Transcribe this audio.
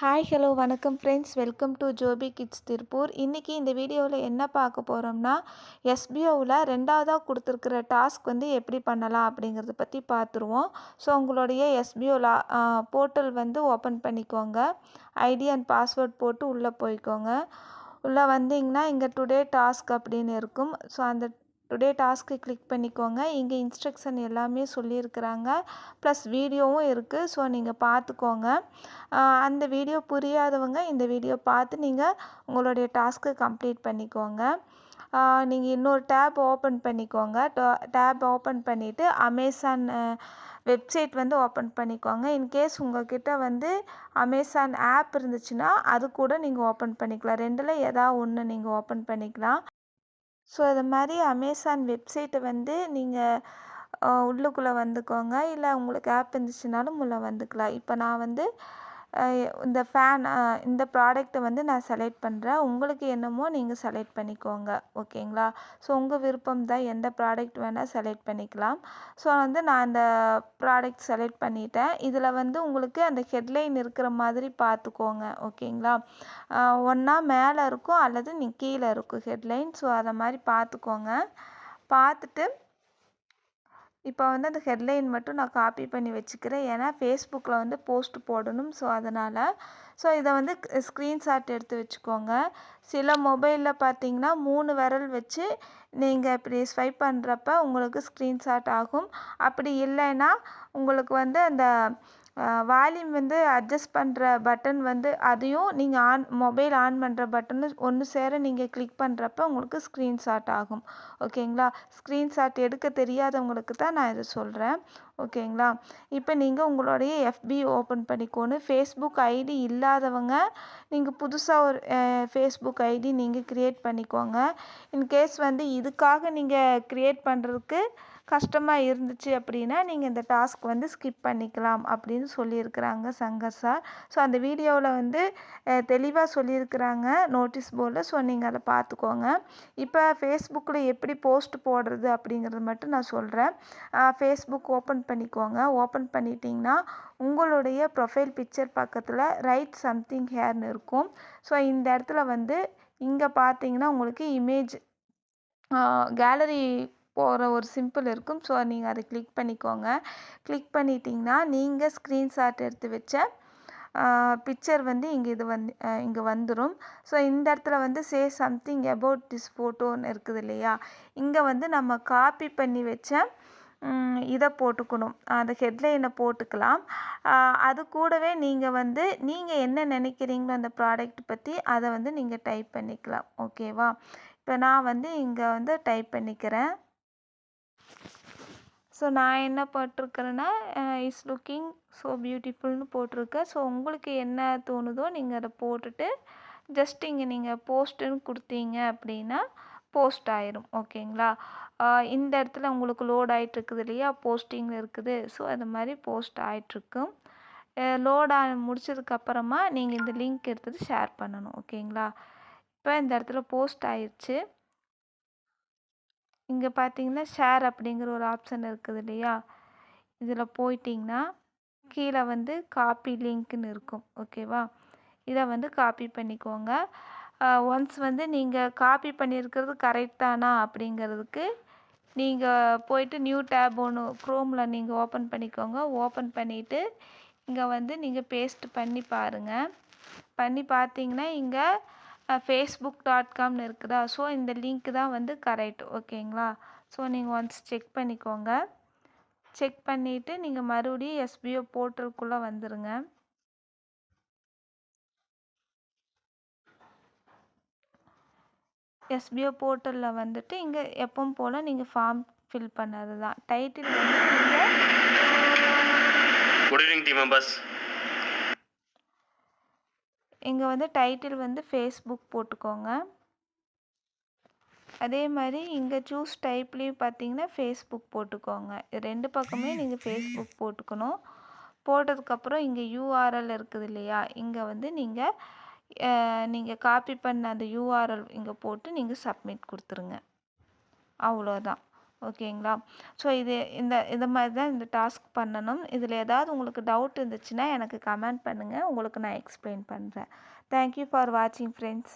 Hi hello வணக்கம் friends, welcome to Joby kids Tiruppur. இன்றைக்கி இந்த வீடியோவில் என்ன பார்க்க போகிறோம்னா, எஸ்பிஓவில் ரெண்டாவதாக கொடுத்துருக்குற டாஸ்க் வந்து எப்படி பண்ணலாம் அப்படிங்கிறத பற்றி பார்த்துருவோம். ஸோ உங்களுடைய எஸ்பிஓவில் போர்ட்டல் வந்து ஓப்பன் பண்ணிக்கோங்க. ஐடி அண்ட் பாஸ்வேர்ட் போட்டு உள்ளே போய்க்கோங்க. உள்ளே வந்தீங்கன்னா இங்கே டுடே டாஸ்க் அப்படின்னு இருக்கும். ஸோ அந்த டுடே டாஸ்க்கு கிளிக் பண்ணிக்கோங்க. இங்கே இன்ஸ்ட்ரக்ஷன் எல்லாமே சொல்லியிருக்கிறாங்க, ப்ளஸ் வீடியோவும் இருக்குது. ஸோ நீங்கள் பார்த்துக்கோங்க. அந்த வீடியோ புரியாதவங்க இந்த வீடியோ பார்த்து நீங்கள் உங்களுடைய டாஸ்க்கு கம்ப்ளீட் பண்ணிக்கோங்க. நீங்கள் இன்னொரு டேப் ஓப்பன் பண்ணிக்கோங்க. டேப் ஓப்பன் பண்ணிவிட்டு அமேசான் வெப்சைட் வந்து ஓப்பன் பண்ணிக்கோங்க. இன்கேஸ் உங்கள்கிட்ட வந்து அமேசான் ஆப் இருந்துச்சுன்னா அது கூட நீங்கள் ஓப்பன் பண்ணிக்கலாம். ரெண்டில் ஏதாவது ஒன்று நீங்கள் ஓப்பன் பண்ணிக்கலாம். ஸோ அது மாதிரி அமேசான் வெப்சைட்டை வந்து நீங்கள் உள்ளுக்குள்ளே வந்துக்கோங்க. இல்லை உங்களுக்கு ஆப் இருந்துச்சுனாலும் உள்ளே வந்துக்கலாம். இப்போ நான் வந்து இந்த இந்த ப்ராடக்ட்டை வந்து நான் செலக்ட் பண்ணுறேன். உங்களுக்கு என்னமோ நீங்கள் செலக்ட் பண்ணிக்கோங்க. ஓகேங்களா? ஸோ உங்கள் விருப்பம் தான், எந்த ப்ராடக்ட் வேணால் செலக்ட் பண்ணிக்கலாம். ஸோ வந்து நான் இந்த ப்ராடக்ட் செலக்ட் பண்ணிட்டேன். இதில் வந்து உங்களுக்கு அந்த ஹெட்லைன் இருக்கிற மாதிரி பார்த்துக்கோங்க. ஓகேங்களா? ஒன்றா மேலே இருக்கும் அல்லது கீழே இருக்கும் ஹெட்லைன். ஸோ அதை மாதிரி பார்த்துக்கோங்க. பார்த்துட்டு இப்போ வந்து அந்த ஹெட்லைன் மட்டும் நான் காப்பி பண்ணி வச்சுக்கிறேன். ஏன்னா ஃபேஸ்புக்கில் வந்து போஸ்ட் போடணும். ஸோ அதனால் இதை வந்து ஸ்க்ரீன்ஷாட் எடுத்து வச்சுக்கோங்க. சில மொபைலில் பார்த்தீங்கன்னா 3 விரல் வச்சு நீங்கள் இப்படி ஸ்வைப் பண்ணுறப்ப உங்களுக்கு ஸ்க்ரீன்ஷாட் ஆகும். அப்படி இல்லைன்னா உங்களுக்கு வந்து அந்த வால்யூம் வந்து அட்ஜஸ்ட் பண்ணுற பட்டன் வந்து அதையும் நீங்கள் மொபைல் ஆன் பண்ணுற பட்டனு ஒன்று சேர நீங்கள் கிளிக் பண்ணுறப்ப உங்களுக்கு ஸ்க்ரீன்ஷாட் ஆகும். ஓகேங்களா? ஸ்க்ரீன்ஷாட் எடுக்க தெரியாதவங்களுக்கு தான் நான் இதை சொல்கிறேன். ஓகேங்களா? இப்போ நீங்கள் உங்களுடைய எஃபி ஓப்பன் பண்ணிக்கோணும். ஃபேஸ்புக் ஐடி இல்லாதவங்க நீங்கள் புதுசாக ஒரு ஃபேஸ்புக் ஐடி நீங்கள் க்ரியேட் பண்ணிக்கோங்க. இன்கேஸ் வந்து இதுக்காக நீங்கள் க்ரியேட் பண்ணுறதுக்கு கஷ்டமாக இருந்துச்சு அப்படின்னா நீங்கள் இந்த டாஸ்க் வந்து ஸ்கிப் பண்ணிக்கலாம் அப்படின்னு சொல்லியிருக்கிறாங்க சங்கர் சார். ஸோ அந்த வீடியோவில் வந்து தெளிவாக சொல்லியிருக்கிறாங்க நோட்டீஸ் போர்டில். ஸோ நீங்கள் அதை பார்த்துக்கோங்க. இப்போ ஃபேஸ்புக்கில் எப்படி போஸ்ட் போடுறது அப்படிங்கிறது மட்டும் நான் சொல்கிறேன். ஃபேஸ்புக் ஓப்பன் பண்ணிக்கோங்க. ஓப்பன் பண்ணிட்டீங்கன்னா உங்களுடைய ப்ரொஃபைல் பிக்சர் பக்கத்தில் ரைட் சம்திங் ஹேர்னு இருக்கும். ஸோ இந்த இடத்துல வந்து இங்கே பார்த்தீங்கன்னா உங்களுக்கு இமேஜ் கேலரி போகிற ஒரு சிம்பிள் இருக்கும். ஸோ நீங்கள் அதை கிளிக் பண்ணிக்கோங்க. கிளிக் பண்ணிட்டீங்கன்னா நீங்கள் ஸ்க்ரீன்ஷாட் எடுத்து வச்ச பிக்சர் வந்து இங்கே வந்துடும். ஸோ இந்த இடத்துல வந்து சே சம்திங் அபவுட் திஸ் ஃபோட்டோன்னு இருக்குது இல்லையா? இங்கே வந்து நம்ம காப்பி பண்ணி வச்ச இதை போட்டுக்கணும். அந்த ஹெட்லைனை போட்டுக்கலாம். அது கூடவே நீங்கள் என்ன நினைக்கிறீங்களோ அந்த ப்ராடக்ட் பற்றி அதை வந்து நீங்கள் டைப் பண்ணிக்கலாம். ஓகேவா? இப்போ நான் வந்து இங்கே வந்து டைப் பண்ணிக்கிறேன். ஸோ நான் என்ன போட்டிருக்கிறேன்னா இஸ் லுக்கிங் ஸோ பியூட்டிஃபுல்னு போட்டிருக்கேன். ஸோ உங்களுக்கு என்ன தோணுதோ நீங்கள் அதை போட்டுட்டு ஜஸ்ட் இங்கே நீங்கள் போஸ்ட்டுன்னு கொடுத்தீங்க அப்படின்னா போஸ்ட் ஆயிரும். ஓகேங்களா? இந்த இடத்துல உங்களுக்கு லோட் ஆகிட்டு இருக்குது இல்லையா? போஸ்டிங்கில் இருக்குது. ஸோ அது மாதிரி போஸ்ட் ஆகிட்டுருக்கும். லோட் முடிச்சதுக்கப்புறமா நீங்கள் இந்த லிங்க் எடுத்துகிட்டு ஷேர் பண்ணணும். ஓகேங்களா? இப்போ இந்த இடத்துல போஸ்ட் ஆயிடுச்சு. இங்கே பார்த்தீங்கன்னா ஷேர் அப்படிங்கிற ஒரு ஆப்ஷன் இருக்குது இல்லையா? இதில் போயிட்டிங்கன்னா கீழே வந்து காப்பி லிங்க்னு இருக்கும். ஓகேவா? இதை வந்து காப்பி பண்ணிக்கோங்க. ஒன்ஸ் வந்து நீங்கள் காப்பி பண்ணியிருக்கிறது கரெக்ட் தானா அப்படிங்கிறதுக்கு நீங்கள் போயிட்டு நியூ டேப் ஒன்று க்ரோமில் நீங்கள் ஓப்பன் பண்ணிக்கோங்க. ஓப்பன் பண்ணிவிட்டு இங்கே வந்து நீங்கள் பேஸ்ட் பண்ணி பாருங்கள். பண்ணி பார்த்தீங்கன்னா இங்கே facebook.comனு இருக்குதா? ஸோ இந்த லிங்க் தான் வந்து கரெக்ட். ஓகேங்களா? ஸோ நீங்கள் ஒன்ஸ் செக் பண்ணிக்கோங்க. செக் பண்ணிவிட்டு நீங்கள் மறுபடியும் எஸ்பிஓ போர்ட்டலுக்குள்ளே வந்துடுங்க. எஸ்பிஓ போர்ட்டலில் வந்துட்டு இங்கே எப்பவும் போல் நீங்கள் ஃபார்ம் ஃபில் பண்ணது தான். டைட்டில் வந்து நீங்கள் குட் ஈவினிங் டீம் மெம்பர்ஸ். இங்கே வந்து டைட்டில் வந்து ஃபேஸ்புக் போட்டுக்கோங்க. அதே மாதிரி இங்கே சூஸ் டைப்லேயும் பார்த்தீங்கன்னா ஃபேஸ்புக் போட்டுக்கோங்க. ரெண்டு பக்கமே நீங்கள் ஃபேஸ்புக் போட்டுக்கணும். போட்டதுக்கப்புறம் இங்கே யூஆர்எல் இருக்குது இல்லையா? இங்கே வந்து நீங்கள் காப்பி பண்ண அந்த யூஆர்எல் இங்கே போட்டு நீங்கள் சப்மிட் கொடுத்துருங்க. அவ்வளோதான். ஓகேங்களா? ஸோ இந்த மாதிரி தான் இந்த டாஸ்க் பண்ணணும். இதில் ஏதாவது உங்களுக்கு டவுட் இருந்துச்சுன்னா எனக்கு கமெண்ட் பண்ணுங்கள். உங்களுக்கு நான் எக்ஸ்பிளைன் பண்ணுறேன். தேங்க் யூ ஃபார் வாட்சிங் ஃப்ரெண்ட்ஸ்.